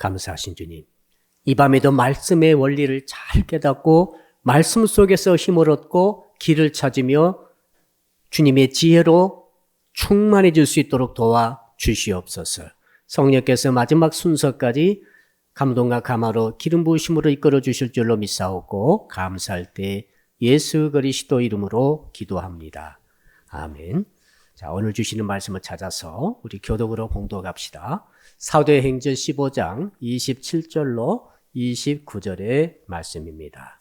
감사하신 주님. 이 밤에도 말씀의 원리를 잘 깨닫고 말씀 속에서 힘을 얻고 길을 찾으며 주님의 지혜로 충만해질 수 있도록 도와 주시옵소서. 성령께서 마지막 순서까지 감동과 감화로 기름 부으심으로 이끌어 주실 줄로 믿사오고 감사할 때 예수 그리스도 이름으로 기도합니다. 아멘. 자, 오늘 주시는 말씀을 찾아서 우리 교독으로 봉독합시다. 사도행전 15장 27절로 29절의 말씀입니다.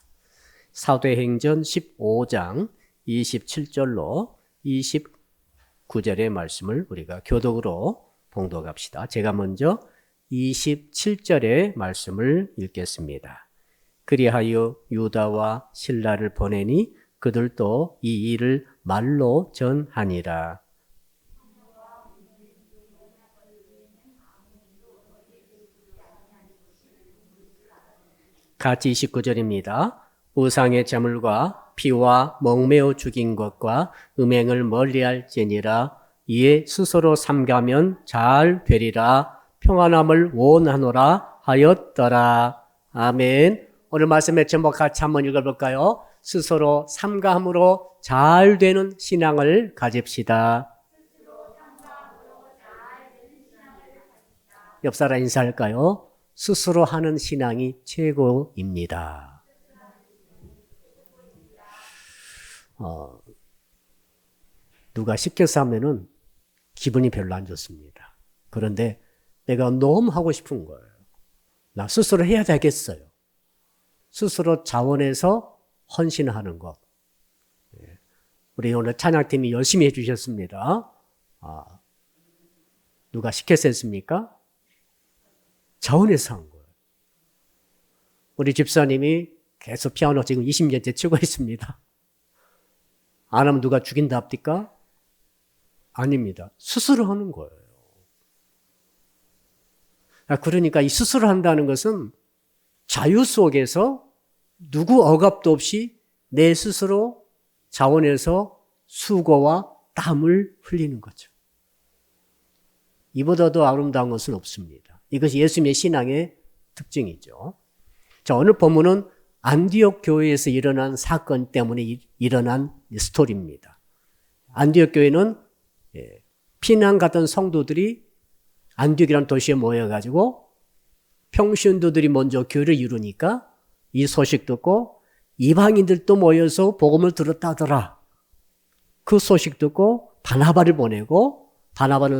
사도행전 15장 27절로 29절의 말씀을 우리가 교독으로 봉독합시다. 제가 먼저 27절의 말씀을 읽겠습니다. 그리하여 유다와 실라를 보내니 그들도 이 일을 말로 전하니라. 같이 29절입니다. 우상의 제물과 피와 먹매어 죽인 것과 음행을 멀리할지니라. 이에 스스로 삼가면 잘 되리라. 평안함을 원하노라 하였더라. 아멘. 오늘 말씀의 제목 같이 한번 읽어볼까요? 스스로 삼가함으로 잘 되는 신앙을 가집시다. 옆 사람 인사할까요? 스스로 하는 신앙이 최고입니다. 누가 시켜서 하면은 기분이 별로 안 좋습니다. 그런데 내가 너무 하고 싶은 거예요. 나 스스로 해야 되겠어요. 스스로 자원해서 헌신하는 것. 우리 오늘 찬양팀이 열심히 해주셨습니다. 누가 시켜서 했습니까? 자원해서 한 거예요. 우리 집사님이 계속 피아노 지금 20년째 치고 있습니다. 안 하면 누가 죽인다 합니까? 아닙니다. 스스로 하는 거예요. 그러니까 이 스스로 한다는 것은 자유 속에서 누구 억압도 없이 내 스스로 자원해서 수고와 땀을 흘리는 거죠. 이보다 더 아름다운 것은 없습니다. 이것이 예수님의 신앙의 특징이죠. 자, 오늘 본문은 안디옥 교회에서 일어난 사건 때문에 일어난 스토리입니다. 안디옥 교회는 피난 갔던 성도들이 안디옥이라는 도시에 모여가지고 평신도들이 먼저 교회를 이루니까 이 소식 듣고 이방인들도 모여서 복음을 들었다더라. 그 소식 듣고 바나바를 보내고 바나바는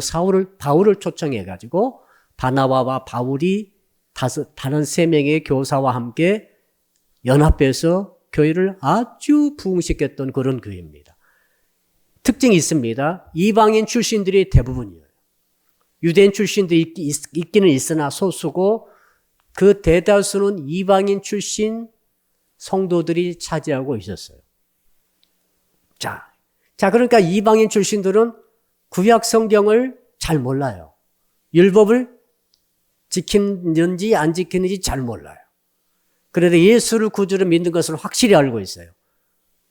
바울을 초청해가지고 바나바와 바울이 다른 3명의 교사와 함께 연합해서 교회를 아주 부흥시켰던 그런 교회입니다. 특징이 있습니다. 이방인 출신들이 대부분이에요. 유대인 출신들이 있기는 있으나 소수고 그 대다수는 이방인 출신 성도들이 차지하고 있었어요. 자, 그러니까 이방인 출신들은 구약 성경을 잘 몰라요. 율법을 지키는지 안 지키는지 잘 몰라요. 그런데 예수를 구주로 믿는 것을 확실히 알고 있어요.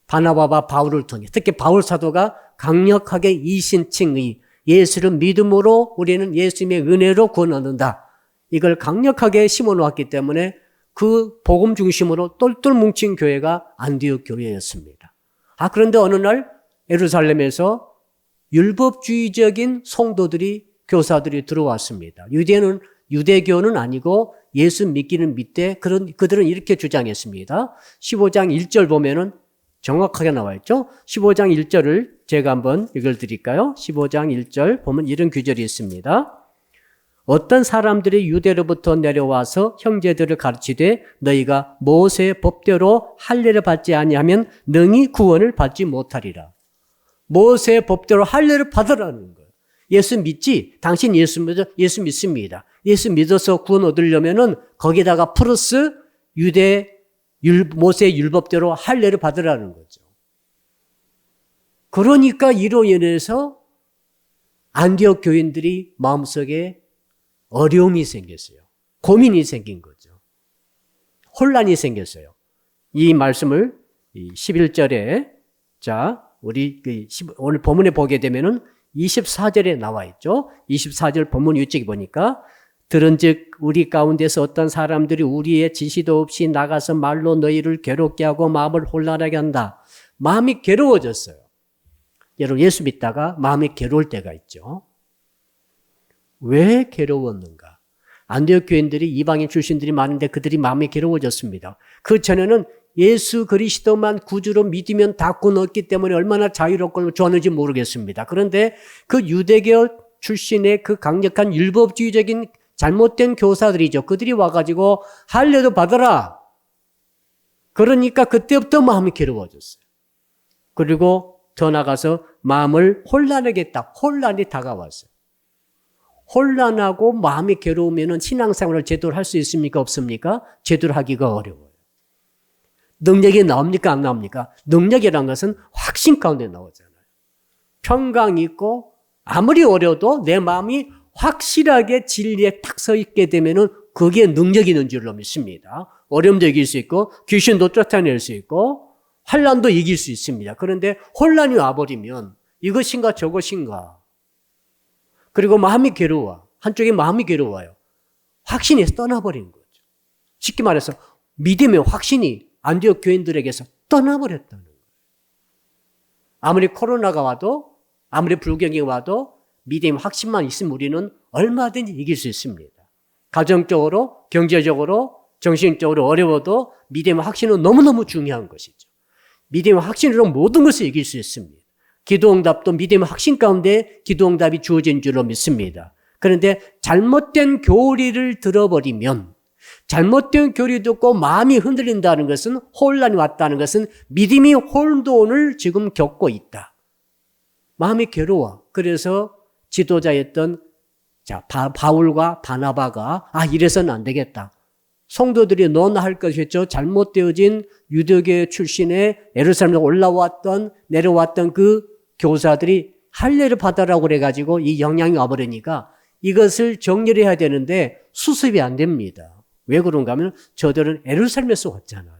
바나바와 바울을 통해 특히 바울 사도가 강력하게 이신칭의 예수를 믿음으로 우리는 예수님의 은혜로 구원 얻는다. 이걸 강력하게 심어놓았기 때문에 그 복음 중심으로 똘똘 뭉친 교회가 안디옥 교회였습니다. 그런데 어느 날 예루살렘에서 율법주의적인 성도들이 교사들이 들어왔습니다. 유대교는 아니고 예수 믿기는 믿되 그들은 이렇게 주장했습니다. 15장 1절 보면은 정확하게 나와 있죠. 15장 1절을 제가 한번 읽어드릴까요? 15장 1절 보면 이런 규절이 있습니다. 어떤 사람들이 유대로부터 내려와서 형제들을 가르치되 너희가 모세의 법대로 할례를 받지 아니하면 능히 구원을 받지 못하리라. 모세의 법대로 할례를 받으라는 거예요. 예수 믿지? 당신 예수 믿습니다. 예수 믿어서 구원 얻으려면은 거기다가 플러스 모세의 율법대로 할례를 받으라는 거죠. 그러니까 이로 인해서 안디옥 교인들이 마음속에 어려움이 생겼어요. 고민이 생긴 거죠. 혼란이 생겼어요. 이 말씀을 11절에 우리 오늘 본문에 보게 되면은 24절에 나와 있죠. 24절 본문 위쪽에 보니까 들은즉 우리 가운데서 어떤 사람들이 우리의 지시도 없이 나가서 말로 너희를 괴롭게 하고 마음을 혼란하게 한다. 마음이 괴로워졌어요. 여러분 예수 믿다가 마음이 괴로울 때가 있죠. 왜 괴로웠는가? 안디옥 교인들이 이방인 출신들이 많은데 그들이 마음이 괴로워졌습니다. 그 전에는 예수 그리스도만 구주로 믿으면 다 구원 얻기 때문에 얼마나 자유롭고 좋았는지 모르겠습니다. 그런데 그 유대교 출신의 그 강력한 율법주의적인 잘못된 교사들이죠. 그들이 와가지고 할례도 받아라. 그러니까 그때부터 마음이 괴로워졌어요. 그리고 더 나가서 마음을 혼란하게 했다. 혼란이 다가왔어요. 혼란하고 마음이 괴로우면 신앙생활을 제대로 할 수 있습니까? 없습니까? 제대로 하기가 어려워요. 능력이 나옵니까? 안 나옵니까? 능력이라는 것은 확신 가운데 나오잖아요. 평강 있고 아무리 어려도 내 마음이 확실하게 진리에 딱 서 있게 되면은 그게 능력이 있는 줄로 믿습니다. 어려움도 이길 수 있고 귀신도 쫓아낼 수 있고 환난도 이길 수 있습니다. 그런데 혼란이 와버리면 이것인가 저것인가 그리고 마음이 괴로워. 한쪽에 마음이 괴로워요. 확신이 떠나버린 거죠. 쉽게 말해서 믿음의 확신이 안디옥 교인들에게서 떠나버렸다는 거예요. 아무리 코로나가 와도 아무리 불경이 와도 믿음의 확신만 있으면 우리는 얼마든지 이길 수 있습니다. 가정적으로, 경제적으로, 정신적으로 어려워도 믿음의 확신은 너무너무 중요한 것이죠. 믿음의 확신으로 모든 것을 이길 수 있습니다. 기도응답도 믿음의 확신 가운데 기도응답이 주어진 줄로 믿습니다. 그런데 잘못된 교리를 들어버리면 잘못된 교리 듣고 마음이 흔들린다는 것은 혼란이 왔다는 것은 믿음이 혼돈을 지금 겪고 있다. 마음이 괴로워. 그래서 지도자였던 바울과 바나바가 이래서는 안 되겠다. 성도들이 너나 할 것이었죠. 잘못되어진 유대교 출신의 예루살렘에 내려왔던 그 교사들이 할례를 받아라고 그래가지고 이 영향이 와버리니까 이것을 정리를 해야 되는데 수습이 안 됩니다. 왜 그런가 하면 저들은 예루살렘에서 왔잖아요.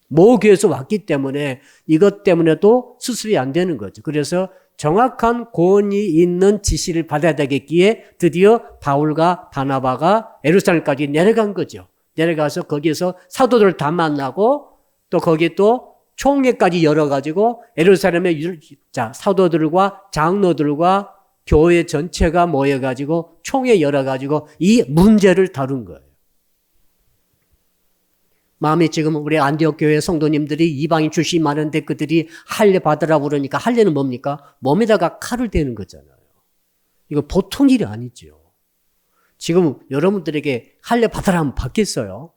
모교에서 왔기 때문에 이것 때문에도 수습이 안 되는 거죠. 그래서 정확한 고언이 있는 지시를 받아야 되겠기에 드디어 바울과 바나바가 예루살렘까지 내려간 거죠. 내려가서 거기에서 사도들을 다 만나고 또 거기 또 총회까지 열어가지고 예루살렘의 사도들과 장로들과 교회 전체가 모여가지고 총회 열어가지고 이 문제를 다룬 거예요. 마음이 지금 우리 안디옥 교회 성도님들이 이방인 출신이 많은데 그들이 할례 받으라고 그러니까 할례는 뭡니까? 몸에다가 칼을 대는 거잖아요. 이거 보통 일이 아니죠. 지금 여러분들에게 할례 받으라 하면 받겠어요?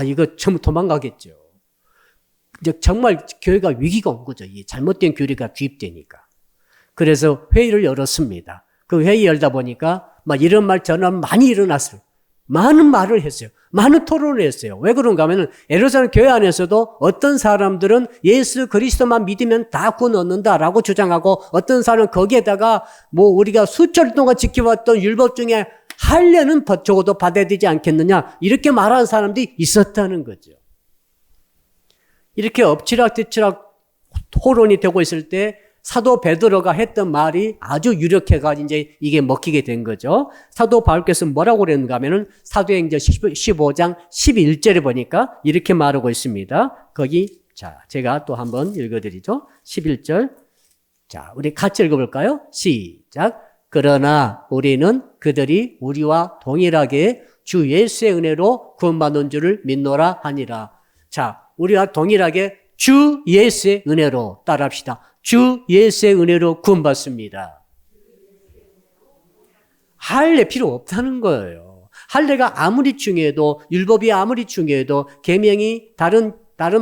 이거 전부 도망가겠죠. 이제 정말 교회가 위기가 온 거죠. 이 잘못된 교리가 주입되니까. 그래서 회의를 열었습니다. 그 회의 열다 보니까 이런 말 저런 많이 일어났어요. 많은 말을 했어요. 많은 토론을 했어요. 왜 그런가 하면 예루살렘 교회 안에서도 어떤 사람들은 예수 그리스도만 믿으면 다 구원 얻는다라고 주장하고 어떤 사람은 거기에다가 우리가 수천 동안 지켜왔던 율법 중에 할례는 적어도 받아야 되지 않겠느냐 이렇게 말하는 사람들이 있었다는 거죠. 이렇게 엎치락뒤치락 토론이 되고 있을 때 사도 베드로가 했던 말이 아주 유력해가지고 이제 이게 먹히게 된 거죠. 사도 바울께서 뭐라고 그랬는가 하면은 사도행전 15장 11절에 보니까 이렇게 말하고 있습니다. 거기, 제가 또 한번 읽어드리죠. 11절. 우리 같이 읽어볼까요? 시작. 그러나 우리는 그들이 우리와 동일하게 주 예수의 은혜로 구원받는 줄을 믿노라 하니라. 우리와 동일하게 주 예수의 은혜로 따라합시다. 주 예수의 은혜로 구원받습니다. 할례 필요 없다는 거예요. 할례가 아무리 중요해도 율법이 아무리 중요해도 계명이 다른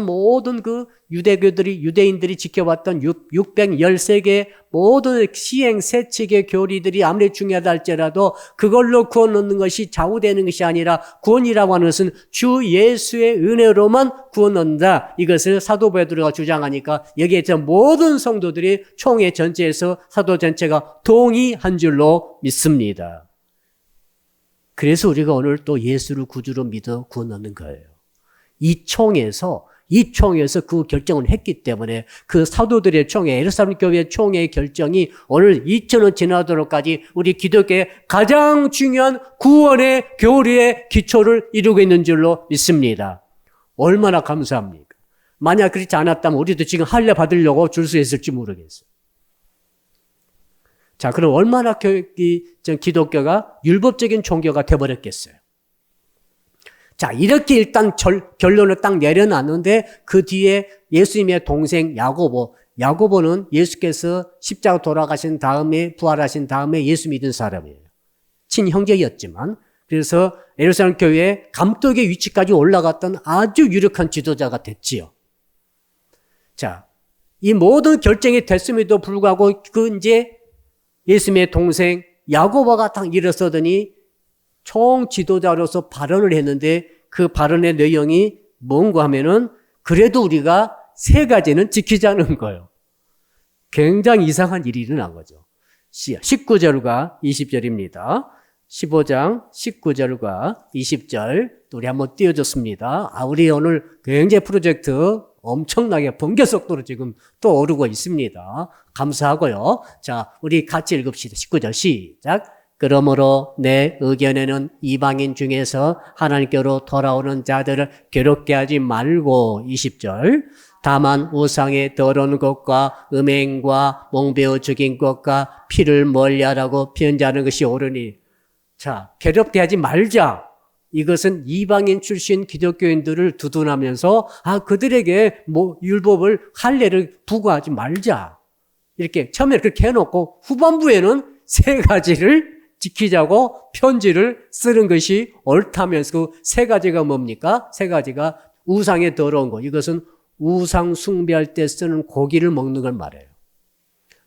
모든 그 유대인들이 지켜왔던 613개 모든 시행 세칙의 교리들이 아무리 중요하다 할지라도 그걸로 구원 얻는 것이 좌우되는 것이 아니라 구원이라고 하는 것은 주 예수의 은혜로만 구원 얻는다. 이것을 사도 베드로가 주장하니까 여기에 모든 성도들이 총회 전체에서 사도 전체가 동의한 줄로 믿습니다. 그래서 우리가 오늘 또 예수를 구주로 믿어 구원 얻는 거예요. 이 총에서 이 총회에서 그 결정을 했기 때문에 그 사도들의 총회, 예루살렘 교회 총회의 결정이 오늘 2000년 지나도록까지 우리 기독교의 가장 중요한 구원의 교리의 기초를 이루고 있는 줄로 믿습니다. 얼마나 감사합니까? 만약 그렇지 않았다면 우리도 지금 할례 받으려고 줄 서 있을지 모르겠어요. 자, 그럼 얼마나 기독교가 율법적인 종교가 되어버렸겠어요. 자, 이렇게 일단 결론을 딱 내려놨는데 그 뒤에 예수님의 동생 야고보는 예수께서 십자가 돌아가신 다음에 부활하신 다음에 예수 믿은 사람이에요. 친형제였지만 그래서 예루살렘 교회의 감독의 위치까지 올라갔던 아주 유력한 지도자가 됐지요. 자, 이 모든 결정이 됐음에도 불구하고 이제 예수님의 동생 야고보가 딱 일어서더니 총 지도자로서 발언을 했는데 그 발언의 내용이 뭔가 하면은 그래도 우리가 3가지는 지키자는 거예요. 굉장히 이상한 일이 일어난 거죠. 19절과 20절입니다. 15장 19절과 20절 우리 한번 띄워줬습니다. 우리 오늘 굉장히 프로젝트 엄청나게 번개 속도로 지금 또 오르고 있습니다. 감사하고요. 자, 우리 같이 읽읍시다. 19절 시작. 그러므로 내 의견에는 이방인 중에서 하나님께로 돌아오는 자들을 괴롭게 하지 말고 20절 다만 우상의 더러운 것과 음행과 몽배어 죽인 것과 피를 멀리하라고 편지하는 것이 옳으니 자, 괴롭게 하지 말자. 이것은 이방인 출신 기독교인들을 두둔하면서 그들에게 율법을 할례를 부과하지 말자. 이렇게 처음에 그렇게 해놓고 후반부에는 3가지를 지키자고 편지를 쓰는 것이 옳다면서 그 3가지가 뭡니까? 3가지가 우상에 더러운 것. 이것은 우상 숭배할 때 쓰는 고기를 먹는 걸 말해요.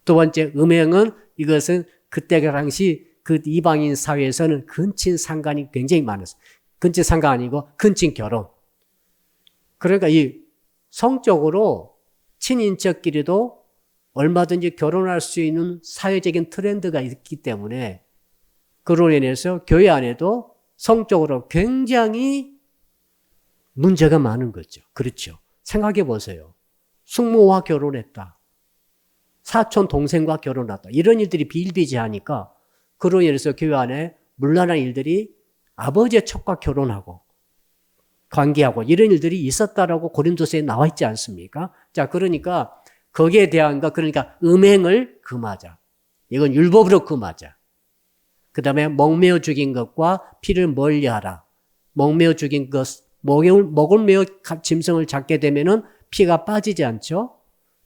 두 번째, 음행은 이것은 그때 당시 그 이방인 사회에서는 근친 상간이 굉장히 많았어요. 근친 상간 아니고 근친 결혼. 그러니까 이 성적으로 친인척끼리도 얼마든지 결혼할 수 있는 사회적인 트렌드가 있기 때문에 그로 인해서 교회 안에도 성적으로 굉장히 문제가 많은 거죠. 그렇죠. 생각해 보세요. 숙모와 결혼했다. 사촌 동생과 결혼했다. 이런 일들이 비일비재하니까 그로 인해서 교회 안에 물란한 일들이 아버지의 척과 결혼하고 관계하고 이런 일들이 있었다라고 고린도서에 나와 있지 않습니까? 자, 그러니까 거기에 대한 그러니까 음행을 금하자. 이건 율법으로 금하자. 그 다음에 목매어 죽인 것과 피를 멀리하라. 목매어 죽인 것, 목을 메어 짐승을 잡게 되면은 피가 빠지지 않죠?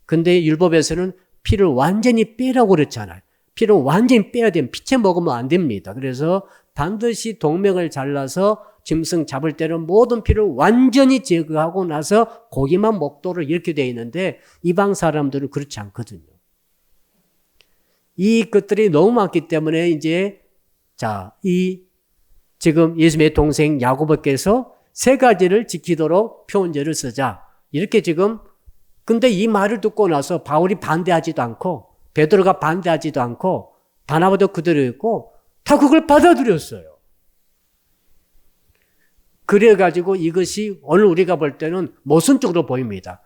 근데 율법에서는 피를 완전히 빼라고 그랬잖아요. 피를 완전히 빼야 되면 피채 먹으면 안 됩니다. 그래서 반드시 동맥을 잘라서 짐승 잡을 때는 모든 피를 완전히 제거하고 나서 고기만 먹도록 이렇게 되어 있는데 이방 사람들은 그렇지 않거든요. 이 것들이 너무 많기 때문에 이제 지금 예수님의 동생 야고보께서 3가지를 지키도록 표현제를 쓰자. 이렇게 지금 근데 이 말을 듣고 나서 바울이 반대하지도 않고 베드로가 반대하지도 않고 바나바도 그대로 있고 다 그걸 받아들였어요. 그래가지고 이것이 오늘 우리가 볼 때는 모순적으로 보입니다.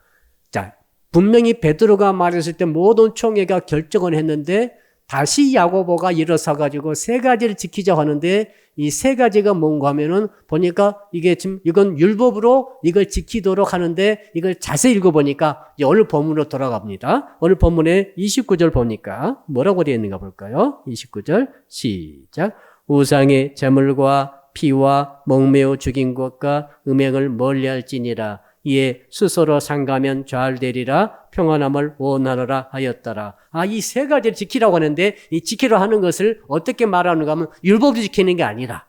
자, 분명히 베드로가 말했을 때 모든 총회가 결정을 했는데 다시 야고보가 일어서가지고 3가지를 지키자고 하는데 이 3가지가 뭔가 하면은 보니까 이게 지금 이건 율법으로 이걸 지키도록 하는데 이걸 자세히 읽어보니까 이제 오늘 본문으로 돌아갑니다. 오늘 본문에 29절 보니까 뭐라고 되어 있는가 볼까요? 29절 시작. 우상의 제물과 피와 목매어 죽인 것과 음행을 멀리할지니라. 이에 스스로 상가면 잘되리라. 평안함을 원하노라 하였더라. 이 3가지를 지키라고 하는데 이 지키려 하는 것을 어떻게 말하는가 하면 율법으로 지키는 게 아니라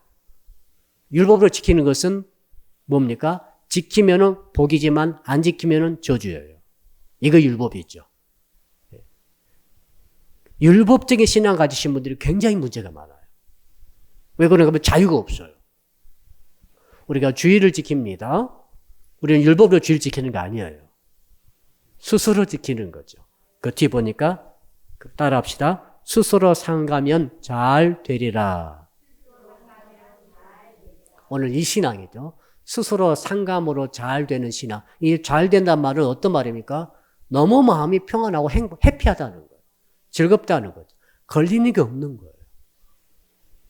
율법으로 지키는 것은 뭡니까? 지키면은 복이지만 안 지키면은 저주예요. 이거 율법이죠. 율법적인 신앙 가지신 분들이 굉장히 문제가 많아요. 왜 그런가 하면 자유가 없어요. 우리가 주의를 지킵니다. 우리는 율법으로 주의를 지키는 게 아니에요. 스스로 지키는 거죠. 그 뒤에 보니까 따라합시다. 스스로 상가면 잘 되리라. 오늘 이 신앙이죠. 스스로 상감으로 잘 되는 신앙. 이 잘 된다는 말은 어떤 말입니까? 너무 마음이 평안하고 해피하다는 거예요. 즐겁다는 거죠. 걸리는 게 없는 거예요.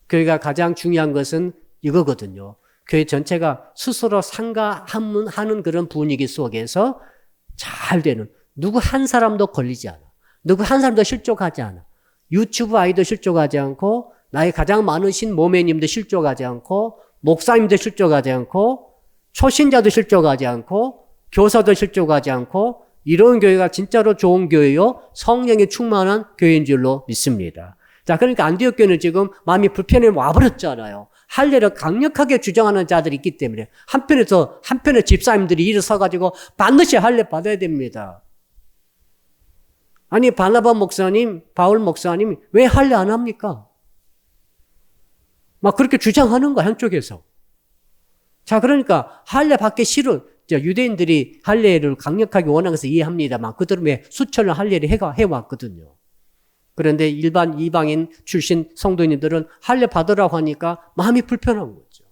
교회가 가장 중요한 것은 이거거든요. 교회 전체가 스스로 상가하는 그런 분위기 속에서 잘 되는, 누구 한 사람도 걸리지 않아. 누구 한 사람도 실족하지 않아. 유튜브 아이도 실족하지 않고, 나의 가장 많으신 모매님도 실족하지 않고, 목사님도 실족하지 않고, 초신자도 실족하지 않고, 교사도 실족하지 않고, 이런 교회가 진짜로 좋은 교회요, 성령이 충만한 교회인 줄로 믿습니다. 자, 그러니까 안디옥 교회는 지금 마음이 불편해 와버렸잖아요. 할례를 강력하게 주장하는 자들이 있기 때문에 한편에 집사님들이 일어서가지고 반드시 할례 받아야 됩니다. 아니, 바나바 목사님, 바울 목사님 왜 할례 안 합니까? 막 그렇게 주장하는 거야, 한쪽에서. 자, 그러니까 할례 받기 싫은 유대인들이 할례를 강력하게 원하는 것을 이해합니다만 그들은 왜 수천을 할례를 해왔거든요. 그런데 일반 이방인 출신 성도님들은 할례 받으라고 하니까 마음이 불편한 거죠.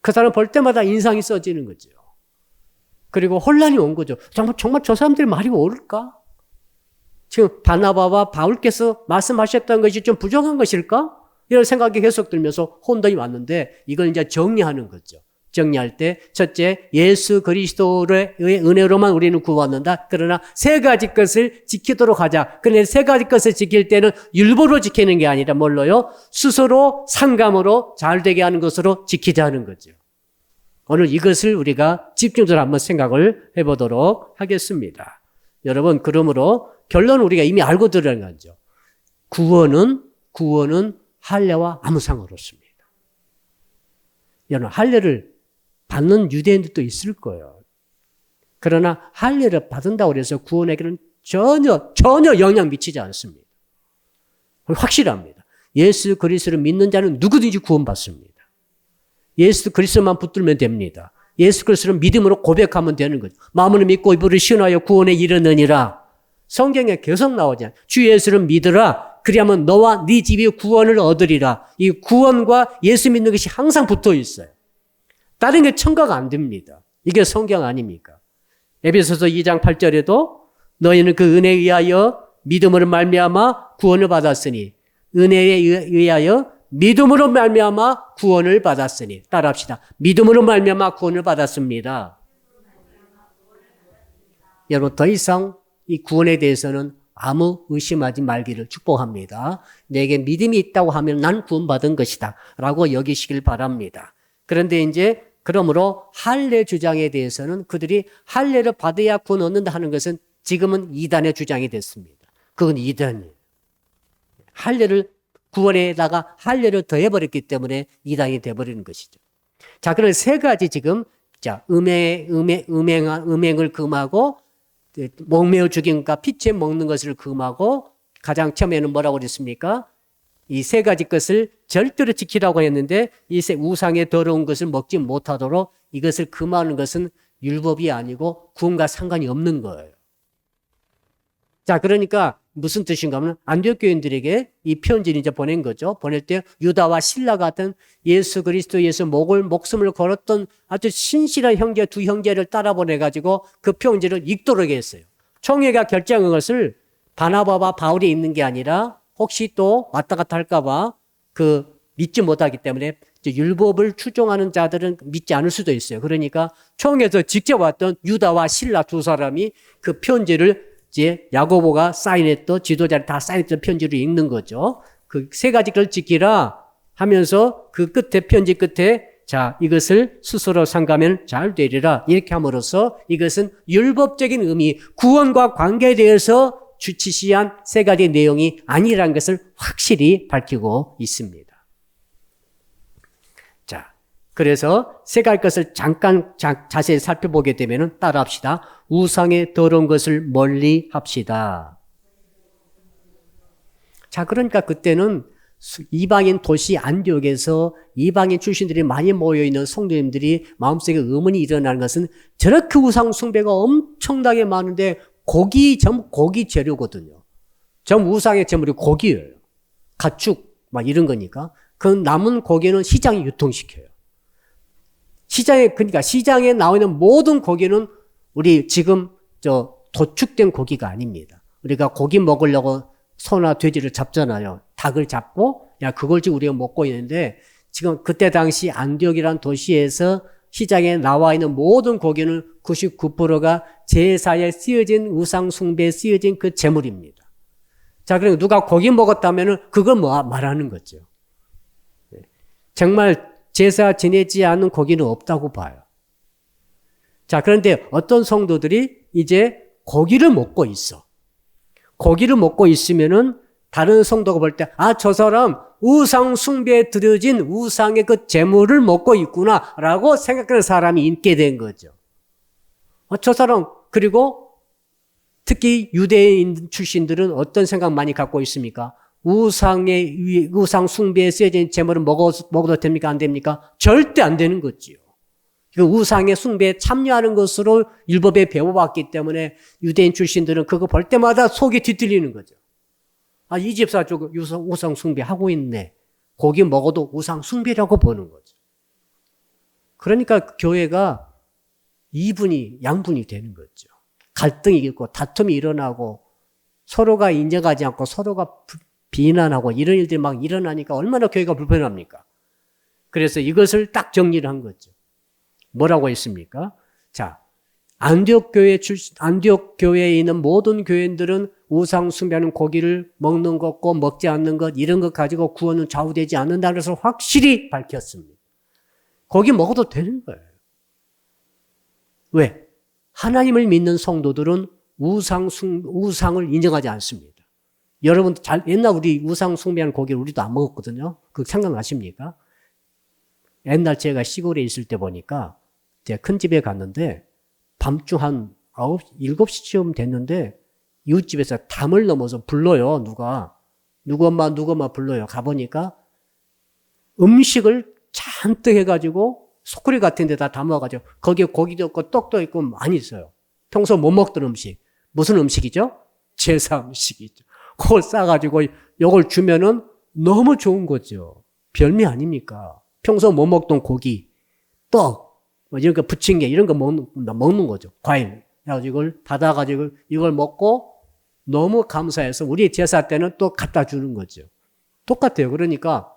그 사람 볼 때마다 인상이 써지는 거죠. 그리고 혼란이 온 거죠. 정말 저 사람들이 말이 옳을까? 지금 바나바와 바울께서 말씀하셨던 것이 좀 부정한 것일까? 이런 생각이 계속 들면서 혼돈이 왔는데 이걸 이제 정리하는 거죠. 정리할 때 첫째, 예수 그리스도의 은혜로만 우리는 구원받는다. 그러나 세 가지 것을 지키도록 하자. 그런데 세 가지 것을 지킬 때는 율법으로 지키는 게 아니라 뭘로요? 스스로 상감으로 잘되게 하는 것으로 지키자는 거죠. 오늘 이것을 우리가 집중적으로 한번 생각을 해보도록 하겠습니다. 여러분, 그러므로 결론은 우리가 이미 알고 들어간 거죠. 구원은 할례와 아무 상관없습니다. 여러분, 할례를 받는 유대인들도 있을 거예요. 그러나 할례를 받는다고 해서 구원에게는 전혀 영향 미치지 않습니다. 확실합니다. 예수 그리스도를 믿는 자는 누구든지 구원받습니다. 예수 그리스도만 붙들면 됩니다. 예수 그리스도를 믿음으로 고백하면 되는 거죠. 마음으로 믿고 입으로 시인하여 구원에 이르느니라. 성경에 계속 나오잖아요. 주 예수를 믿으라. 그리하면 너와 네 집이 구원을 얻으리라. 이 구원과 예수 믿는 것이 항상 붙어 있어요. 다른 게 첨가가 안 됩니다. 이게 성경 아닙니까? 에베소서 2장 8절에도 너희는 그 은혜에 의하여 믿음으로 말미암아 구원을 받았으니 은혜에 의하여 믿음으로 말미암아 구원을 받았으니 따라합시다. 믿음으로 말미암아 구원을 받았습니다. 여러분 더 이상 이 구원에 대해서는 아무 의심하지 말기를 축복합니다. 내게 믿음이 있다고 하면 난 구원받은 것이다 라고 여기시길 바랍니다. 그런데 이제 그러므로 할례 주장에 대해서는 그들이 할례를 받아야 구원 얻는다 하는 것은 지금은 이단의 주장이 됐습니다. 그건 이단이에요. 할례를 구원에다가 할례를 더해버렸기 때문에 이단이 돼버리는 것이죠. 자, 그럼 세 가지 지금 음행을 금하고 목매어 죽임과 피채 먹는 것을 금하고 가장 처음에는 뭐라고 그랬습니까? 이 세 가지 것을 절대로 지키라고 했는데 이 우상의 더러운 것을 먹지 못하도록 이것을 금하는 것은 율법이 아니고 구원과 상관이 없는 거예요. 자, 그러니까 무슨 뜻인가 하면 안디옥 교인들에게 이 편지를 이제 보낸 거죠. 보낼 때 유다와 실라 같은 예수 그리스도에서 목숨을 걸었던 아주 신실한 형제 두 형제를 따라 보내가지고 그 편지를 읽도록 했어요. 총회가 결정한 것을 바나바와 바울이 있는 게 아니라 혹시 또 왔다 갔다 할까봐 믿지 못하기 때문에 율법을 추종하는 자들은 믿지 않을 수도 있어요. 그러니까 총회에서 직접 왔던 유다와 실라 두 사람이 그 편지를 이제 야고보가 사인했던 지도자를 다 사인했던 편지를 읽는 거죠. 그 세 가지 걸 지키라 하면서 그 끝에 편지 끝에 자 이것을 스스로 삼가면 잘 되리라 이렇게 함으로써 이것은 율법적인 의미 구원과 관계에 대해서 주치시한 세 가지 내용이 아니라는 것을 확실히 밝히고 있습니다. 자, 그래서 세 가지 것을 잠깐 자세히 살펴보게 되면 따라합시다. 우상의 더러운 것을 멀리 합시다. 자, 그러니까 그때는 이방인 도시 안디옥에서 이방인 출신들이 많이 모여있는 성도님들이 마음속에 의문이 일어나는 것은 저렇게 우상 숭배가 엄청나게 많은데 고기 재료거든요. 전부 우상의 제물이 고기예요. 가축 막 이런 거니까 그 남은 고기는 시장에 유통시켜요. 그러니까 시장에 나와 있는 모든 고기는 우리 지금 도축된 고기가 아닙니다. 우리가 고기 먹으려고 소나 돼지를 잡잖아요. 닭을 잡고, 야, 그걸 지금 우리가 먹고 있는데, 지금 그때 당시 안디옥이라는 도시에서 시장에 나와 있는 모든 고기는 99%가 제사에 쓰여진 우상 숭배에 쓰여진 그 제물입니다. 자, 그럼 누가 고기 먹었다면은 그걸 말하는 거죠. 정말 제사 지내지 않는 고기는 없다고 봐요. 자, 그런데 어떤 성도들이 이제 고기를 먹고 있어. 고기를 먹고 있으면은 다른 성도가 볼 때, 아, 저 사람 우상 숭배에 드려진 우상의 그 제물을 먹고 있구나 라고 생각하는 사람이 있게 된 거죠. 저 사람, 그리고 특히 유대인 출신들은 어떤 생각 많이 갖고 있습니까? 우상 숭배에 쓰여진 제물을 먹어도 됩니까? 안 됩니까? 절대 안 되는 거지요. 그 우상의 숭배에 참여하는 것으로 율법에 배워왔기 때문에 유대인 출신들은 그거 볼 때마다 속이 뒤틀리는 거죠. 아, 이 집사 쪽 우상 숭배하고 있네. 고기 먹어도 우상 숭배라고 보는 거죠. 그러니까 교회가 양분이 되는 거죠. 갈등이 있고 다툼이 일어나고 서로가 인정하지 않고 서로가 비난하고 이런 일들이 막 일어나니까 얼마나 교회가 불편합니까? 그래서 이것을 딱 정리를 한 거죠. 뭐라고 했습니까? 자, 안디옥 교회에 있는 모든 교인들은 우상 숭배하는 고기를 먹는 것과 먹지 않는 것 이런 것 가지고 구원은 좌우되지 않는다는 것을 확실히 밝혔습니다. 고기 먹어도 되는 거예요. 왜? 하나님을 믿는 성도들은 우상을 인정하지 않습니다. 여러분 옛날 우리 우상 숭배하는 고기를 우리도 안 먹었거든요. 그거 생각나십니까? 옛날 제가 시골에 있을 때 보니까 제가 큰 집에 갔는데 밤중 한 7시쯤 됐는데 이웃집에서 담을 넘어서 불러요. 누구 엄마 불러요. 가보니까 음식을 잔뜩 해가지고 소쿠리 같은 데다 담아가지고 거기에 고기도 있고 떡도 있고 많이 있어요. 평소 못 먹던 음식. 무슨 음식이죠? 제사 음식이죠. 그걸 싸가지고 이걸 주면은 너무 좋은 거죠. 별미 아닙니까? 평소 못 먹던 고기, 떡, 이런 거 부침개 이런 거 먹는 거죠. 과일. 그래가지고 이걸 받아가지고 이걸 먹고 너무 감사해서 우리 제사 때는 또 갖다 주는 거죠. 똑같아요. 그러니까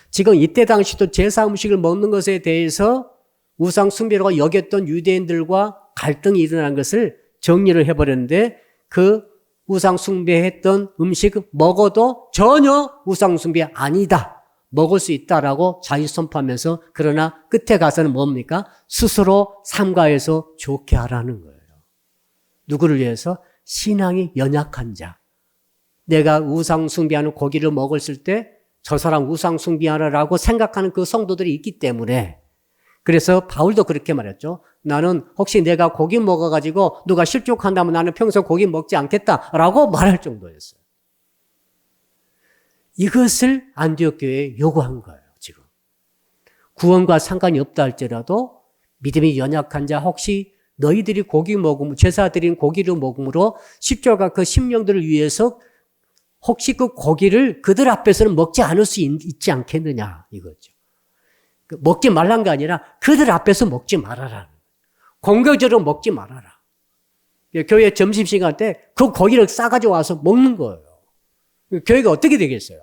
지금 이때 당시도 제사 음식을 먹는 것에 대해서 우상 숭배라고 여겼던 유대인들과 갈등이 일어난 것을 정리를 해버렸는데 그 우상 숭배했던 음식 먹어도 전혀 우상 숭배 아니다. 먹을 수 있다라고 자유 선포하면서 그러나 끝에 가서는 뭡니까? 스스로 삼가해서 좋게 하라는 거예요. 누구를 위해서? 신앙이 연약한 자. 내가 우상 숭배하는 고기를 먹었을 때 저 사람 우상 숭배하라고 생각하는 그 성도들이 있기 때문에 그래서 바울도 그렇게 말했죠. 나는 혹시 내가 고기 먹어가지고 누가 실족한다면 나는 평소 고기 먹지 않겠다라고 말할 정도였어요. 이것을 안디옥 교회에 요구한 거예요. 지금 구원과 상관이 없다 할지라도 믿음이 연약한 자 혹시 너희들이 고기 먹음 제사 드린 고기를 먹음으로 십자가 그 심령들을 위해서 혹시 그 고기를 그들 앞에서는 먹지 않을 수 있지 않겠느냐 이거죠. 먹지 말란 게 아니라 그들 앞에서 먹지 말아라. 공격적으로 먹지 말아라. 교회 점심시간 때 그 고기를 싸가지고 와서 먹는 거예요. 교회가 어떻게 되겠어요?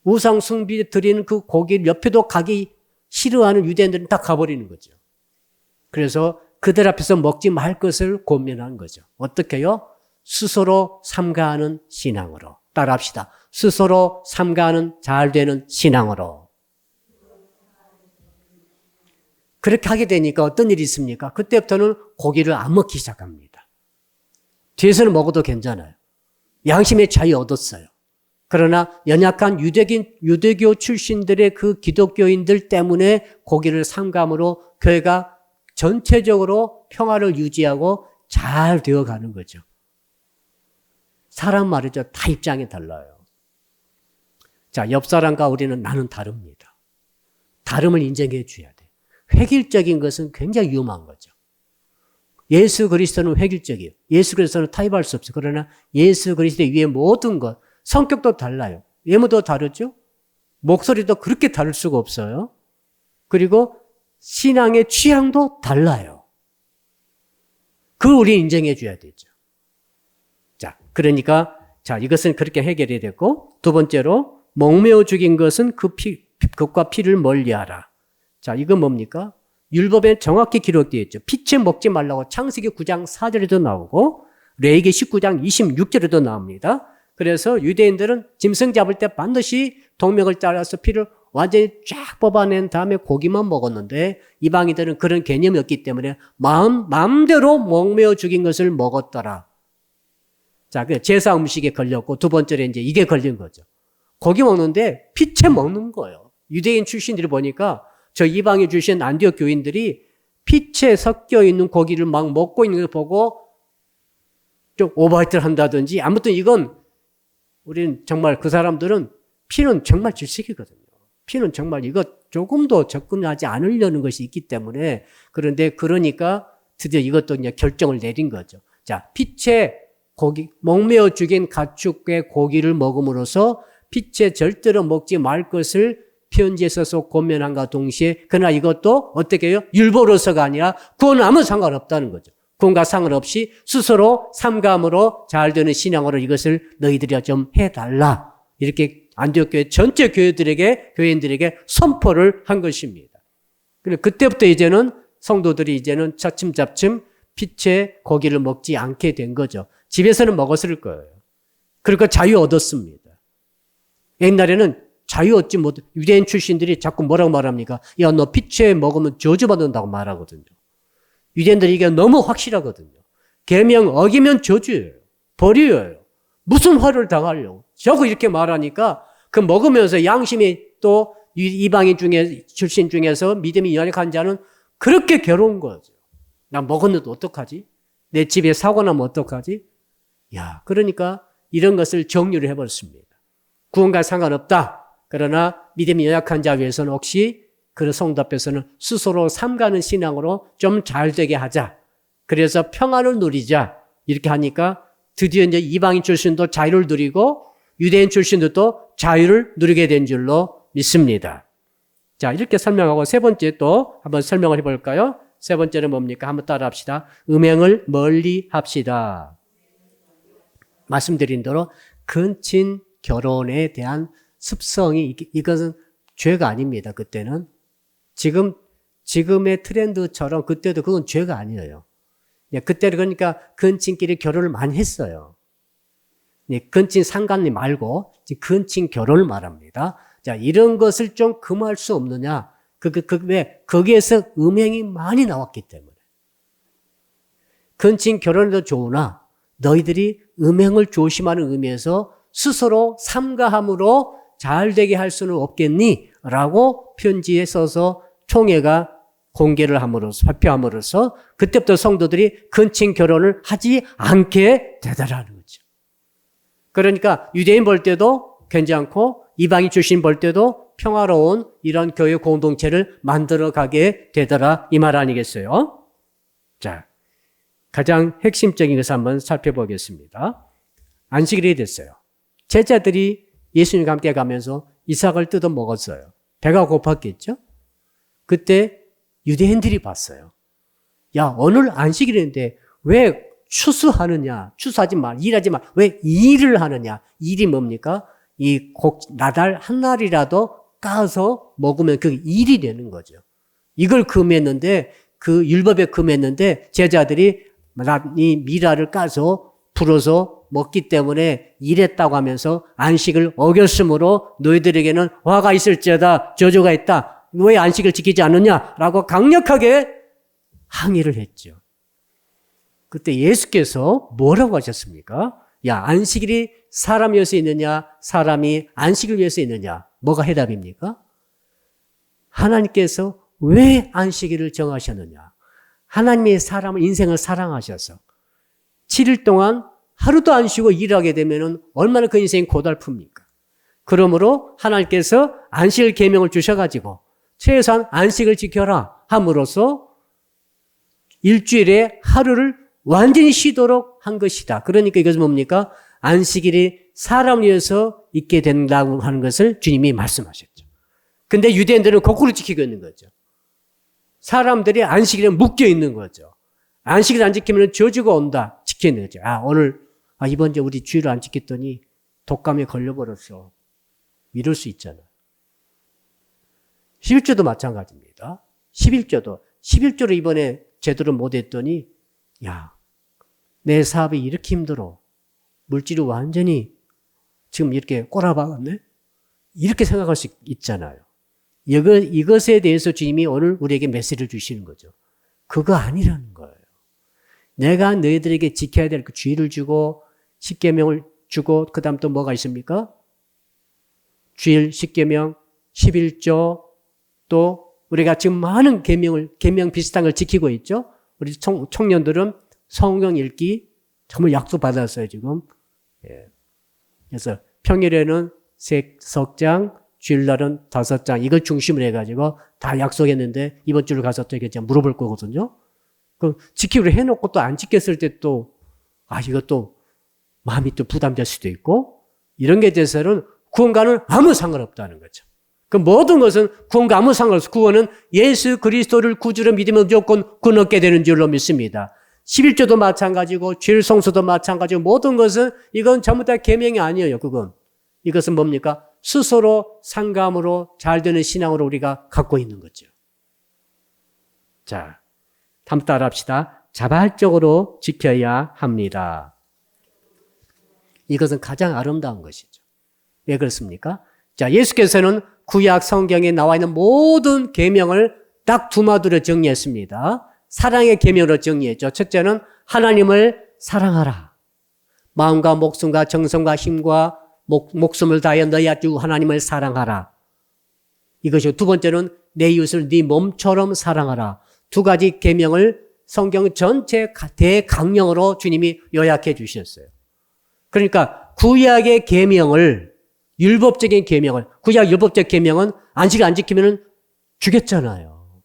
우상 숭배 드리는 그 고기를 옆에도 가기 싫어하는 유대인들은 다 가버리는 거죠. 그래서 그들 앞에서 먹지 말 것을 고민한 거죠. 어떻게요? 스스로 삼가하는 신앙으로. 따라합시다. 스스로 삼가하는 잘되는 신앙으로. 그렇게 하게 되니까 어떤 일이 있습니까? 그때부터는 고기를 안 먹기 시작합니다. 뒤에서는 먹어도 괜찮아요. 양심의 자유 얻었어요. 그러나 연약한 유대교 출신들의 그 기독교인들 때문에 고기를 삼감으로 교회가 전체적으로 평화를 유지하고 잘 되어가는 거죠. 사람 말이죠. 다 입장이 달라요. 자, 옆 사람과 우리는 나는 다릅니다. 다름을 인정해 줘야 돼. 획일적인 것은 굉장히 위험한 거죠. 예수 그리스도는 획일적이에요. 예수 그리스도는 타협할 수 없어요. 그러나 예수 그리스도 위에 모든 것, 성격도 달라요. 외모도 다르죠? 목소리도 그렇게 다를 수가 없어요. 그리고 신앙의 취향도 달라요. 그걸 우리 인정해 줘야 되죠. 자, 그러니까 자, 이것은 그렇게 해결이 됐고, 두 번째로 목매어 죽인 것은 그것과 피를 멀리하라. 자, 이건 뭡니까? 율법에 정확히 기록되어 있죠. 피채 먹지 말라고 창세기 9장 4절에도 나오고 레위기 19장 26절에도 나옵니다. 그래서 유대인들은 짐승 잡을 때 반드시 동맥을 잘라서 피를 완전히 쫙 뽑아낸 다음에 고기만 먹었는데 이방인들은 그런 개념이 없기 때문에 마음대로 목매어 죽인 것을 먹었더라. 자, 그 제사 음식에 걸렸고 두 번째로 이제 이게 걸린 거죠. 고기 먹는데 피채 먹는 거예요. 유대인 출신들이 보니까 저 이방인 출신 안디옥 교인들이 피채 섞여 있는 고기를 막 먹고 있는 걸 보고 좀 오버하이트를 한다든지 아무튼 이건 우리는 정말 그 사람들은 피는 정말 질색이거든요. 피는 정말 이거 조금도 접근하지 않으려는 것이 있기 때문에 그런데 그러니까 드디어 이것도 이제 결정을 내린 거죠. 자, 피채 고기, 목매어 죽인 가축의 고기를 먹음으로써 피채 절대로 먹지 말 것을 편지에 써서 권면함과 동시에 그러나 이것도 어떻게 해요? 율법으로서가 아니라 그건 아무 상관없다는 거죠. 그건과 상관없이 스스로 삼감으로 잘 되는 신앙으로 이것을 너희들이 좀 해달라. 이렇게 안디옥 교회 전체 교인들에게 선포를 한 것입니다. 그리고 그때부터 이제는 성도들이 이제는 차츰차츰 피채 고기를 먹지 않게 된 거죠. 집에서는 먹었을 거예요. 그러니까 자유 얻었습니다. 옛날에는 자유 얻지 못, 유대인 출신들이 자꾸 뭐라고 말합니까? 야, 너 피채 먹으면 저주받는다고 말하거든요. 유대인들이 이게 너무 확실하거든요. 계명 어기면 저주예요. 벌이에요. 무슨 화를 당하려고. 자꾸 이렇게 말하니까 그 먹으면서 양심이 또 이방인 출신 중에서 믿음이 연약한 자는 그렇게 괴로운 거죠. 나 먹었는데 어떡하지? 내 집에 사고 나면 어떡하지? 야, 그러니까 이런 것을 정리를 해버렸습니다. 구원과 상관없다. 그러나 믿음이 연약한 자 위해서는 혹시 그 성도 앞에서는 스스로 삼가는 신앙으로 좀 잘되게 하자. 그래서 평안을 누리자. 이렇게 하니까 드디어 이제 이방인 출신도 자유를 누리고 유대인 출신들도 자유를 누리게 된 줄로 믿습니다. 자, 이렇게 설명하고 세 번째 또 한번 설명을 해볼까요? 세 번째는 뭡니까? 한번 따라 합시다. 음행을 멀리 합시다. 말씀드린 대로 근친 결혼에 대한 습성이 이것은 죄가 아닙니다. 그때는 지금의 트렌드처럼 그때도 그건 죄가 아니에요. 그때는 그러니까 근친끼리 결혼을 많이 했어요. 근친 상관이 말고 근친 결혼을 말합니다. 자, 이런 것을 좀 금할 수 없느냐? 왜? 거기에서 음행이 많이 나왔기 때문에. 근친 결혼도 좋으나 너희들이 음행을 조심하는 의미에서 스스로 삼가함으로 잘되게 할 수는 없겠니? 라고 편지에 써서 총회가 공개를 함으로써, 발표함으로써 그때부터 성도들이 근친 결혼을 하지 않게 되더라는 거죠. 그러니까 유대인 볼 때도 괜찮고 이방인 출신 볼 때도 평화로운 이런 교회 공동체를 만들어가게 되더라 이 말 아니겠어요? 자, 가장 핵심적인 것을 한번 살펴보겠습니다. 안식일이 됐어요. 제자들이 예수님과 함께 가면서 이삭을 뜯어 먹었어요. 배가 고팠겠죠? 그때 유대인들이 봤어요. 야, 오늘 안식일인데 왜 추수하느냐? 추수하지 마, 일하지 마. 왜 일을 하느냐? 일이 뭡니까? 나달 한 날이라도 까서 먹으면 그게 일이 되는 거죠. 이걸 금했는데, 그 율법에 금했는데 제자들이 이 미라를 까서 불어서 먹기 때문에 일했다고 하면서 안식을 어겼으므로 너희들에게는 화가 있을지어다 저주가 있다. 왜 안식을 지키지 않느냐라고 강력하게 항의를 했죠. 그때 예수께서 뭐라고 하셨습니까? 야, 안식일이 사람 위해서 있느냐, 사람이 안식을 위해서 있느냐? 뭐가 해답입니까? 하나님께서 왜 안식일을 정하셨느냐? 하나님의 인생을 사랑하셔서 7일 동안 하루도 안 쉬고 일하게 되면 얼마나 그 인생이 고달픕니까? 그러므로 하나님께서 안식일 계명을 주셔가지고 최소한 안식을 지켜라 함으로써 일주일에 하루를 완전히 쉬도록 한 것이다. 그러니까 이것은 뭡니까? 안식일이 사람 위해서 있게 된다고 하는 것을 주님이 말씀하셨죠. 근데 유대인들은 거꾸로 지키고 있는 거죠. 사람들이 안식일에 묶여 있는 거죠. 안식일 안 지키면 저주가 온다. 지켜 있는 거죠. 이번 주 우리 주일을 안 지켰더니 독감에 걸려버렸어. 이럴 수 있잖아요. 11조도 마찬가지입니다. 11조로 이번에 제대로 못했더니 내 사업이 이렇게 힘들어. 물질이 완전히 지금 이렇게 꼬라박았네? 이렇게 생각할 수 있잖아요. 이것에 대해서 주님이 오늘 우리에게 메시지를 주시는 거죠. 그거 아니라는 거예요. 내가 너희들에게 지켜야 될 그 주의를 주고 십계명을 주고 그 다음 또 뭐가 있습니까? 주일, 십계명, 11조 또 우리가 지금 많은 계명 비슷한 걸 지키고 있죠. 우리 청년들은 성경 읽기 정말 약속받았어요 지금. 그래서 평일에는 3장, 주일날은 5장 이걸 중심으로 해가지고 다 약속했는데 이번 주를 가서 또 이렇게 물어볼 거거든요. 그 지키기로 해놓고 또 안 지켰을 때 또 이것도 마음이 또 부담될 수도 있고 이런 게 대해서는 구원과는 아무 상관없다는 거죠. 그 모든 것은 구원과 아무 상관없어. 구원은 예수 그리스도를 구주로 믿으면 무조건 구원 얻게 되는 줄로 믿습니다. 11조도 마찬가지고 주일 성수도 마찬가지고 모든 것은 이건 전부 다 계명이 아니에요. 이것은 뭡니까? 스스로 상감으로 잘 되는 신앙으로 우리가 갖고 있는 거죠. 자, 다음 따라 합시다. 자발적으로 지켜야 합니다. 이것은 가장 아름다운 것이죠. 왜 그렇습니까? 자, 예수께서는 구약 성경에 나와 있는 모든 계명을 딱 두 마디로 정리했습니다. 사랑의 계명으로 정리했죠. 첫째는 하나님을 사랑하라. 마음과 목숨과 정성과 힘과 목숨을 다하여 너희 주 하나님을 사랑하라. 이것이고 두 번째는 내 이웃을 네 몸처럼 사랑하라. 두 가지 계명을 성경 전체 대강령으로 주님이 요약해 주셨어요. 그러니까 구약의 계명을 율법적인 계명을 구약 율법적 계명은 안식일 안 지키면 죽였잖아요.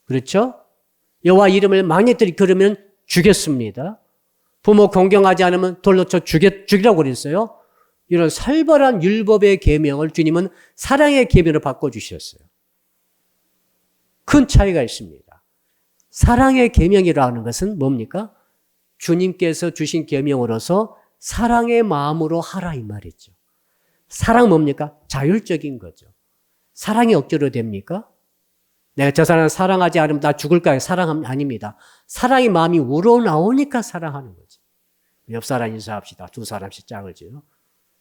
그렇죠? 여호와 이름을 망령되이 걸으면 죽였습니다. 부모 공경하지 않으면 돌로 쳐 죽이라고 그랬어요. 이런 살벌한 율법의 계명을 주님은 사랑의 계명으로 바꿔주셨어요. 큰 차이가 있습니다. 사랑의 계명이라는 것은 뭡니까? 주님께서 주신 계명으로서 사랑의 마음으로 하라 이 말이죠. 사랑 뭡니까? 자율적인 거죠. 사랑이 억지로 됩니까? 내가 저 사람 사랑하지 않으면 나 죽을까? 사랑 아닙니다. 사랑의 마음이 우러나오니까 사랑하는 거죠. 옆 사람 인사합시다. 두 사람씩 짝을 지요.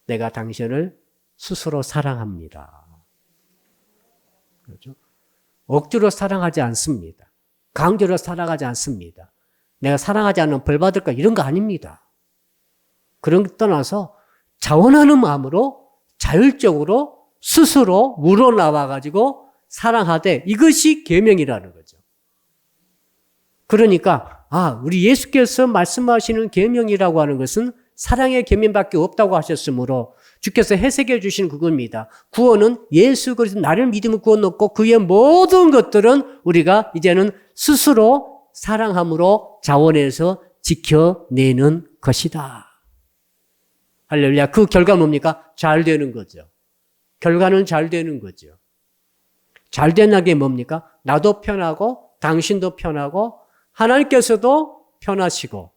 내가 당신을 스스로 사랑합니다. 그렇죠? 억지로 사랑하지 않습니다. 강제로 사랑하지 않습니다. 내가 사랑하지 않으면 벌 받을까? 이런 거 아닙니다. 그런 거 떠나서 자원하는 마음으로 자율적으로 스스로 우러나와가지고 사랑하되 이것이 계명이라는 거죠. 그러니까 우리 예수께서 말씀하시는 계명이라고 하는 것은 사랑의 계명밖에 없다고 하셨으므로 주께서 해석해 주신 그겁니다. 구원은 예수 그리스도 나를 믿으면 구원 얻고 그의 모든 것들은 우리가 이제는 스스로 사랑함으로 자원해서 지켜내는 것이다. 할렐루야. 그 결과는 뭡니까? 잘 되는 거죠. 결과는 잘 되는 거죠. 잘 되는 게 뭡니까? 나도 편하고 당신도 편하고 하나님께서도 편하시고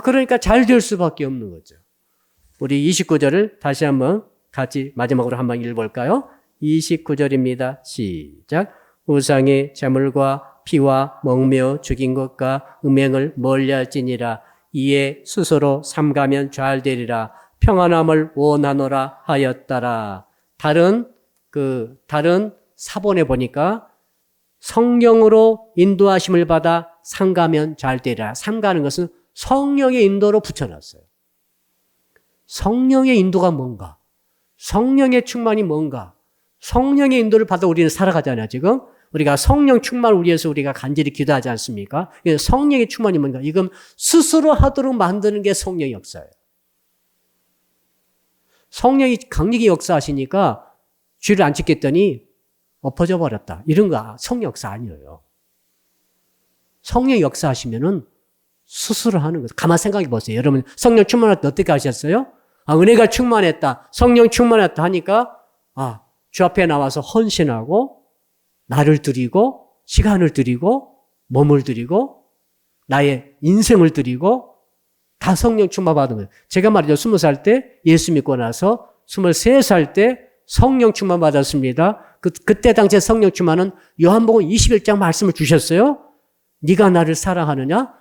그러니까 잘 될 수밖에 없는 거죠. 우리 29절을 다시 한번 같이 마지막으로 한번 읽어볼까요? 29절입니다. 시작. 우상의 제물과 피와 먹며 죽인 것과 음행을 멀리할지니라. 이에 스스로 삼가면 잘 되리라. 평안함을 원하노라 하였더라. 다른 사본에 보니까 성령으로 인도하심을 받아 삼가면 잘 되리라. 삼가는 것은 성령의 인도로 붙여놨어요. 성령의 인도가 뭔가? 성령의 충만이 뭔가? 성령의 인도를 받아 우리는 살아가잖아요, 지금. 우리가 성령 충만을 위해서 우리가 간절히 기도하지 않습니까? 성령의 충만이 뭔가? 이건 스스로 하도록 만드는 게 성령의 역사예요. 성령이 강력히 역사하시니까 주를 안 지켰더니 엎어져 버렸다. 이런 거 성령 역사 아니에요. 성령 역사하시면은 스스로 하는 거죠. 가만 생각해 보세요. 여러분 성령 충만할 때 어떻게 하셨어요? 은혜가 충만했다. 성령 충만했다 하니까 주 앞에 나와서 헌신하고 나를 드리고 시간을 드리고 몸을 드리고 나의 인생을 드리고 다 성령 충만 받은 거예요. 제가 말이죠. 20살 때 예수 믿고 나서 23살 때 성령 충만 받았습니다. 그때 당시에 성령 충만은 요한복음 21장 말씀을 주셨어요. 네가 나를 사랑하느냐?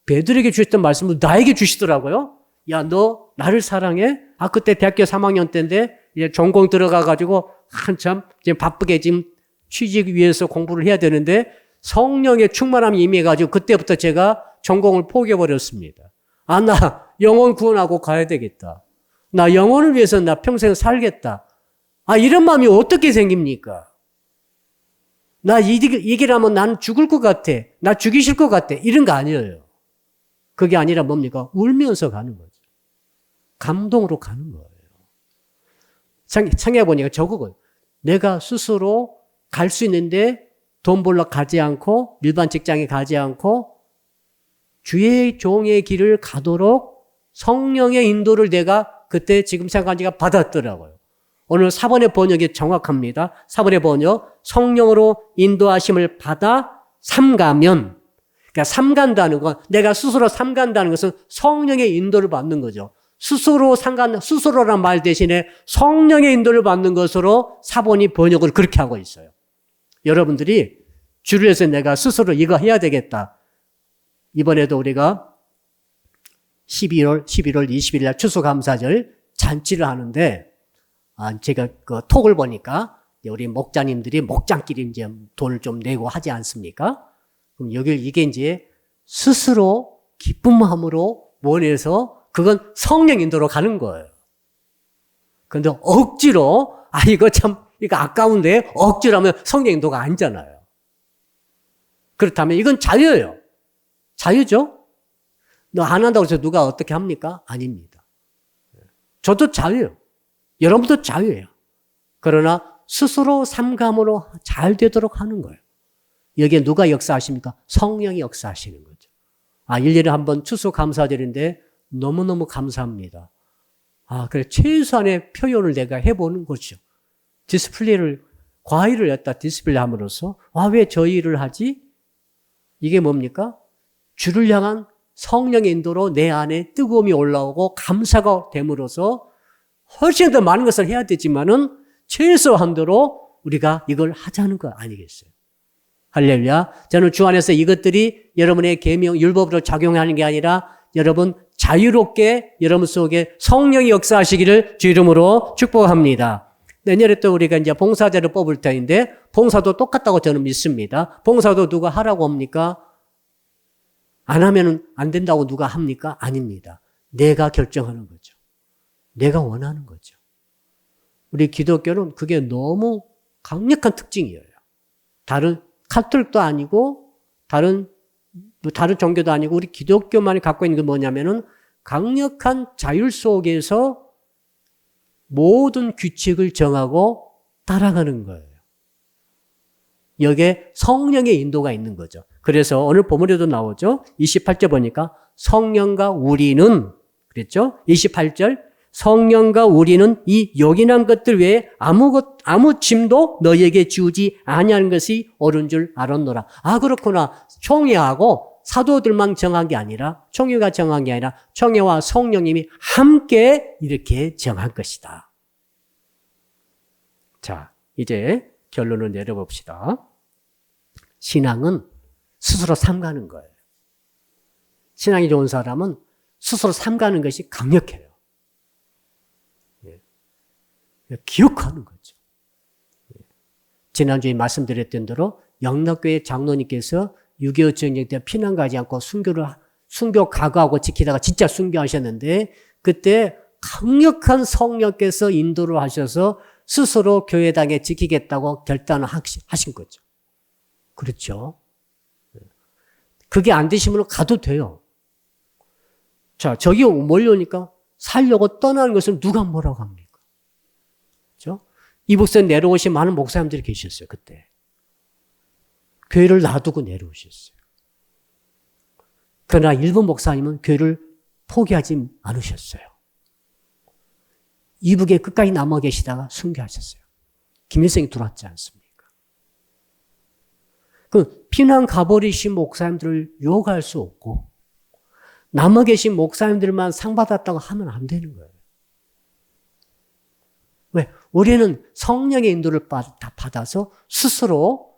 베드로에게 주셨던 말씀을 나에게 주시더라고요. 야, 너 나를 사랑해? 그때 대학교 3학년 때인데 이제 전공 들어가가지고 한참 이제 바쁘게 지금 취직 위해서 공부를 해야 되는데 성령의 충만함이 임해가지고 그때부터 제가 전공을 포기해버렸습니다. 나 영혼 구원하고 가야 되겠다. 나 영혼을 위해서 나 평생 살겠다. 이런 마음이 어떻게 생깁니까? 나 이 길하면 난 죽을 것 같아. 나 죽이실 것 같아. 이런 거 아니에요. 그게 아니라 뭡니까? 울면서 가는 거죠. 감동으로 가는 거예요. 창해보니까 저거거든요. 내가 스스로 갈 수 있는데 돈 벌러 가지 않고 일반 직장에 가지 않고 주의 종의 길을 가도록 성령의 인도를 내가 그때 지금 생각하니까 받았더라고요. 오늘 4번의 번역이 정확합니다. 4번의 번역, 성령으로 인도하심을 받아 삼가면, 그러니까 삼간다는 건, 내가 스스로 삼간다는 것은 성령의 인도를 받는 거죠. 스스로란 말 대신에 성령의 인도를 받는 것으로 4번이 번역을 그렇게 하고 있어요. 여러분들이 주를 위해서 내가 스스로 이거 해야 되겠다. 이번에도 우리가 11월 20일 날 추수감사절 잔치를 하는데, 제가 그 톡을 보니까 우리 목자님들이 목장끼리 이제 돈을 좀 내고 하지 않습니까? 그럼 이게 이제 스스로 기쁜 마음으로 원해서 그건 성령 인도로 가는 거예요. 그런데 억지로, 이거 아까운데 억지로 하면 성령 인도가 아니잖아요. 그렇다면 이건 자유예요. 자유죠? 너 안 한다고 해서 누가 어떻게 합니까? 아닙니다. 저도 자유예요. 여러분도 자유예요. 그러나 스스로 삼감으로 잘 되도록 하는 거예요. 여기에 누가 역사하십니까? 성령이 역사하시는 거죠. 1년에 한 번 추수감사절인데 너무너무 감사합니다. 그래 최소한의 표현을 내가 해보는 거죠. 과일을 갖다 디스플레이 함으로써 왜 저 일을 하지? 이게 뭡니까? 주를 향한 성령의 인도로 내 안에 뜨거움이 올라오고 감사가 됨으로써 훨씬 더 많은 것을 해야 되지만은 최소한도로 우리가 이걸 하자는 거 아니겠어요? 할렐루야. 저는 주 안에서 이것들이 여러분의 계명, 율법으로 작용하는 게 아니라 여러분 자유롭게 여러분 속에 성령이 역사하시기를 주 이름으로 축복합니다. 내년에 또 우리가 이제 봉사자를 뽑을 터인데 봉사도 똑같다고 저는 믿습니다. 봉사도 누가 하라고 합니까? 안 하면 안 된다고 누가 합니까? 아닙니다. 내가 결정하는 거죠. 내가 원하는 거죠. 우리 기독교는 그게 너무 강력한 특징이에요. 다른 카톨릭도 아니고 다른 종교도 아니고 우리 기독교만이 갖고 있는 게 뭐냐면은 강력한 자율 속에서 모든 규칙을 정하고 따라가는 거예요. 여기에 성령의 인도가 있는 거죠. 그래서 오늘 본문에도 나오죠. 28절 보니까 성령과 우리는 그랬죠. 28절 성령과 우리는 이 요긴한 것들 외에 아무 짐도 너희에게 주지 아니하는 것이 옳은 줄 알았노라. 그렇구나. 총회하고 사도들만 정한 게 아니라 총회가 정한 게 아니라 총회와 성령님이 함께 이렇게 정한 것이다. 자, 이제 결론을 내려봅시다. 신앙은 스스로 삼가는 거예요. 신앙이 좋은 사람은 스스로 삼가는 것이 강력해요. 기억하는 거죠. 지난주에 말씀드렸던 대로 영락교회 장로님께서 6.25 전쟁 때 피난 가지 않고 순교 각오하고 지키다가 진짜 순교하셨는데 그때 강력한 성령께서 인도를 하셔서 스스로 교회당에 지키겠다고 결단을 하신 거죠. 그렇죠. 그게 안 되시면 가도 돼요. 자, 저기 몰려오니까 살려고 떠나는 것을 누가 뭐라고 합니까? 그렇죠? 이북선 내려오신 많은 목사님들이 계셨어요, 그때. 교회를 놔두고 내려오셨어요. 그러나 일본 목사님은 교회를 포기하지 않으셨어요. 이북에 끝까지 남아 계시다가 순교하셨어요. 김일성이 들어왔지 않습니까? 그 피난 가버리신 목사님들을 유혹할 수 없고 남아 계신 목사님들만 상 받았다고 하면 안 되는 거예요. 왜? 우리는 성령의 인도를 받아서 스스로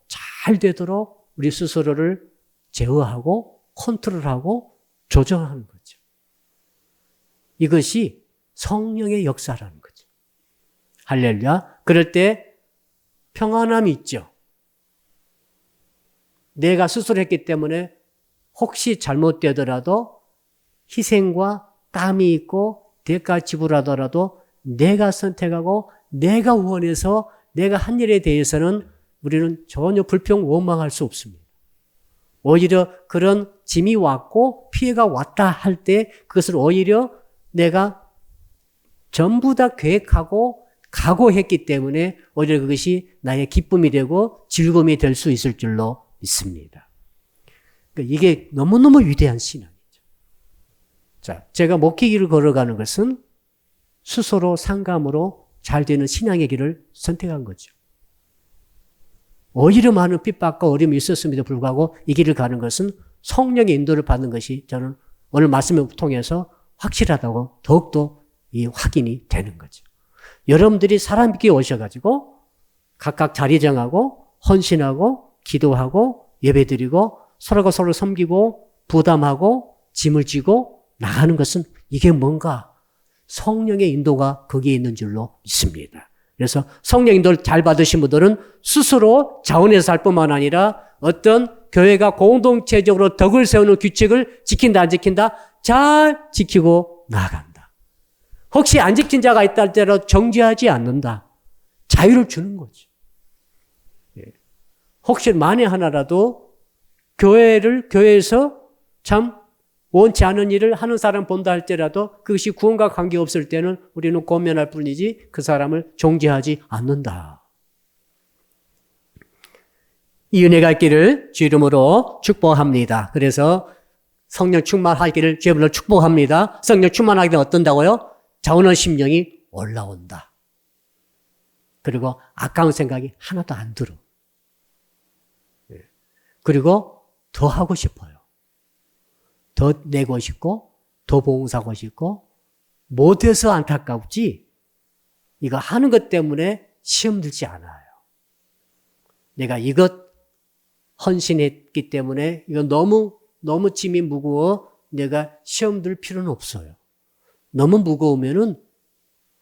잘 되도록 우리 스스로를 제어하고 컨트롤하고 조정하는 거죠. 이것이 성령의 역사라는 거죠. 할렐루야. 그럴 때 평안함이 있죠. 내가 스스로 했기 때문에 혹시 잘못되더라도 희생과 땀이 있고 대가 지불하더라도 내가 선택하고 내가 원해서 내가 한 일에 대해서는 우리는 전혀 불평 원망할 수 없습니다. 오히려 그런 짐이 왔고 피해가 왔다 할 때 그것을 오히려 내가 전부 다 계획하고 각오했기 때문에 오히려 그것이 나의 기쁨이 되고 즐거움이 될 수 있을 줄로 믿습니다. 그러니까 이게 너무너무 위대한 신앙이죠. 자, 제가 목회길을 걸어가는 것은 스스로 상감으로 잘 되는 신앙의 길을 선택한 거죠. 오히려 많은 핍박과 어려움이 있었음에도 불구하고 이 길을 가는 것은 성령의 인도를 받는 것이 저는 오늘 말씀을 통해서 확실하다고 더욱더 이 확인이 되는 거죠. 여러분들이 사람 믿게 오셔가지고 각각 자리 정하고 헌신하고 기도하고 예배드리고 서로가 서로 섬기고 부담하고 짐을 지고 나가는 것은 이게 뭔가 성령의 인도가 거기에 있는 줄로 믿습니다. 그래서 성령 인도를 잘 받으신 분들은 스스로 자원해서 살 뿐만 아니라 어떤 교회가 공동체적으로 덕을 세우는 규칙을 지킨다 안 지킨다 잘 지키고 나아간다. 혹시 안 지킨 자가 있다 할때라도 정죄하지 않는다. 자유를 주는 거죠. 혹시 만에 하나라도 교회에서 참 원치 않은 일을 하는 사람 본다 할때라도 그것이 구원과 관계없을 때는 우리는 권면할 뿐이지 그 사람을 정죄하지 않는다. 이 은혜가 있기를 주 이름으로 축복합니다. 그래서 성령 충만하기를 주 이름으로 축복합니다. 성령 충만하게 되면 어떤다고요? 자원한 심령이 올라온다. 그리고 아까운 생각이 하나도 안 들어. 그리고 더 하고 싶어요. 더 내고 싶고 더 봉사하고 싶고 못해서 안타깝지 이거 하는 것 때문에 시험 들지 않아요. 내가 이것 헌신했기 때문에 이건 너무 짐이 무거워 내가 시험 들 필요는 없어요. 너무 무거우면은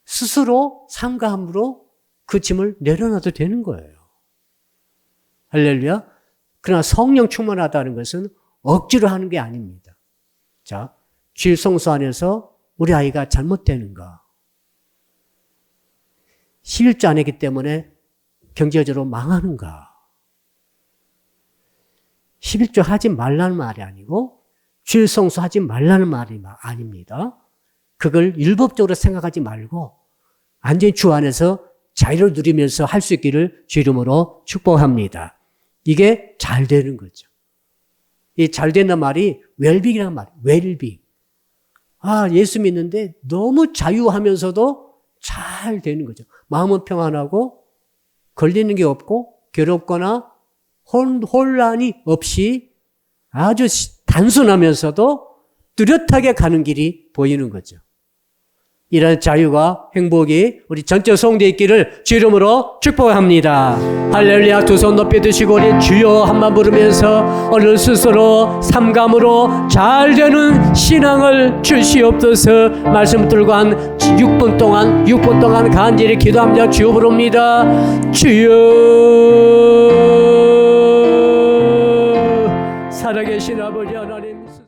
스스로 삼가함으로 그 짐을 내려놔도 되는 거예요. 할렐루야. 그러나 성령 충만하다는 것은 억지로 하는 게 아닙니다. 자, 주일 성수 안에서 우리 아이가 잘못되는가? 11조 안 했기 때문에 경제적으로 망하는가? 11조 하지 말라는 말이 아니고 주일 성수 하지 말라는 말이 아닙니다. 그걸 율법적으로 생각하지 말고 완전히 주 안에서 자유를 누리면서 할 수 있기를 주 이름으로 축복합니다. 이게 잘 되는 거죠. 이 잘 되는 말이 웰빙이라는 말이에요. 웰빙. 아, 예수 믿는데 너무 자유하면서도 잘 되는 거죠. 마음은 평안하고 걸리는 게 없고 괴롭거나 혼란이 없이 아주 단순하면서도 뚜렷하게 가는 길이 보이는 거죠. 이런 자유와 행복이 우리 전체 성도에 있기를 주 이름으로 축복합니다. 할렐루야. 두 손 높이 드시고 우리 주여 한번 부르면서 오늘 스스로 삼감으로 잘 되는 신앙을 주시옵소서. 말씀 들고 한 6분 동안 간절히 기도합니다. 주여 부릅니다. 주여. 살아계신 아버지 하나님